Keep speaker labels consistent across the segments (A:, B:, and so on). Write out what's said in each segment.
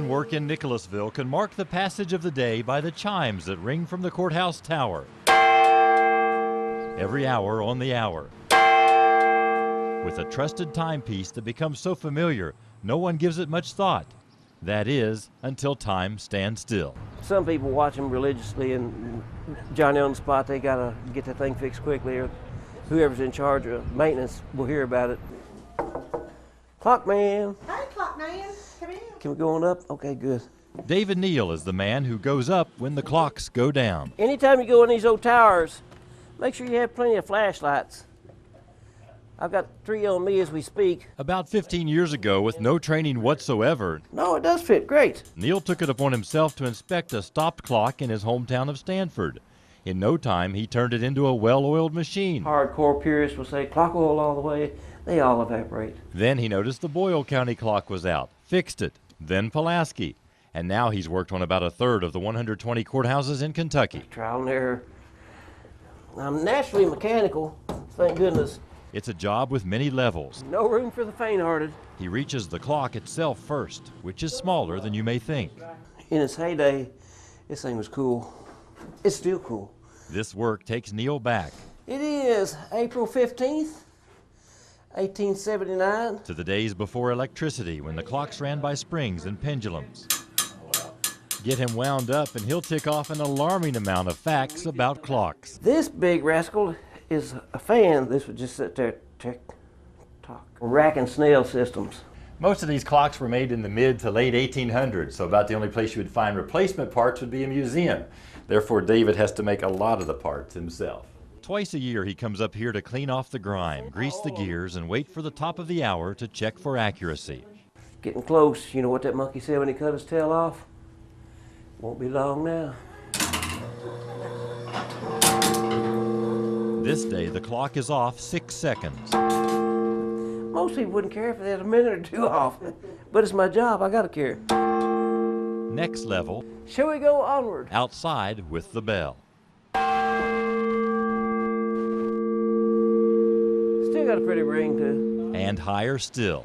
A: clockman work in Nicholasville can mark the passage of the day by the chimes that ring from the courthouse tower. Every hour on the hour. With a trusted timepiece that becomes so familiar, no one gives it much thought. That is, until time stands still.
B: Some people watch them religiously, and Johnny on the spot, they gotta get the thing fixed quickly, or whoever's in charge of maintenance will hear about it. Clockman.
C: Hey, Clockman, come in.
B: Can we go on up? Okay, good.
A: David Neal is the man who goes up when the clocks go down.
B: Anytime you go in these old towers, make sure you have plenty of flashlights. I've got 3 on me as we speak.
A: About 15 years ago, with no training whatsoever,
B: No, it does fit great.
A: Neal took it upon himself to inspect a stopped clock in his hometown of Stanford. In no time, he turned it into a well-oiled machine.
B: Hardcore purists will say clock oil all the way. They all evaporate.
A: Then he noticed the Boyle County clock was out, fixed it, then Pulaski. And now he's worked on about a third of the 120 courthouses in Kentucky.
B: Trial and error. I'm naturally mechanical, thank goodness.
A: It's a job with many levels.
B: No room for the faint-hearted.
A: He reaches the clock itself first, which is smaller than you may think.
B: In its heyday, this thing was cool. It's still cool.
A: This work takes Neal back.
B: It is April 15th, 1879.
A: To the days before electricity, when the clocks ran by springs and pendulums. Get him wound up and he'll tick off an alarming amount of facts about clocks.
B: This big rascal is a fan. This would just sit there, tick, tock. Rack and snail systems.
A: Most of these clocks were made in the mid to late 1800s, so about the only place you would find replacement parts would be a museum. Therefore, David has to make a lot of the parts himself. Twice a year, he comes up here to clean off the grime, grease the gears, and wait for the top of the hour to check for accuracy.
B: Getting close. You know what that monkey said when he cut his tail off? Won't be long now.
A: This day, the clock is off 6 seconds.
B: Most people wouldn't care if they had a minute or 2 off, but it's my job. I gotta care.
A: Next level,
B: Shall we go onward?
A: outside with the bell.
B: Still got a pretty ring too.
A: And higher still,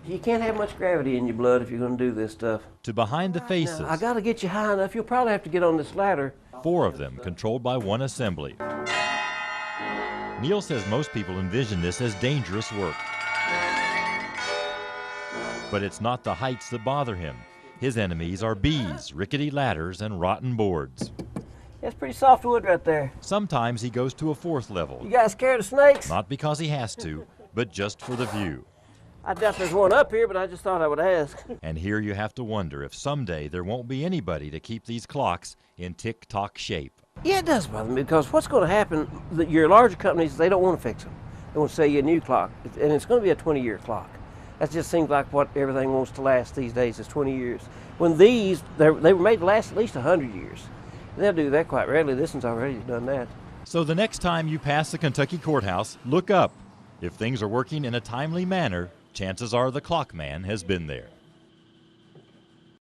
B: You can't have much gravity in your blood if you're gonna do this stuff.
A: to behind the faces,
B: Now, I gotta get you high enough. You'll probably have to get on this ladder.
A: 4 of them controlled by one assembly. Neal says most people envision this as dangerous work. But it's not the heights that bother him. His enemies are bees, rickety ladders, and rotten boards.
B: That's pretty soft wood right there.
A: Sometimes he goes to a 4th level,
B: You guys scared of snakes?
A: not because he has to, but just for the view.
B: I doubt there's one up here, but I just thought I would ask.
A: And here you have to wonder if someday there won't be anybody to keep these clocks in tick-tock shape.
B: Yeah, it does bother me because what's going to happen, your larger companies, they don't want to fix them. They want to sell you a new clock, and it's going to be a 20-year clock. That just seems like what everything wants to last these days is 20 years. When these, they were made to last at least 100 years. And they'll do that quite rarely. This one's already done that.
A: So the next time you pass the Kentucky courthouse, look up. If things are working in a timely manner, chances are the clock man has been there.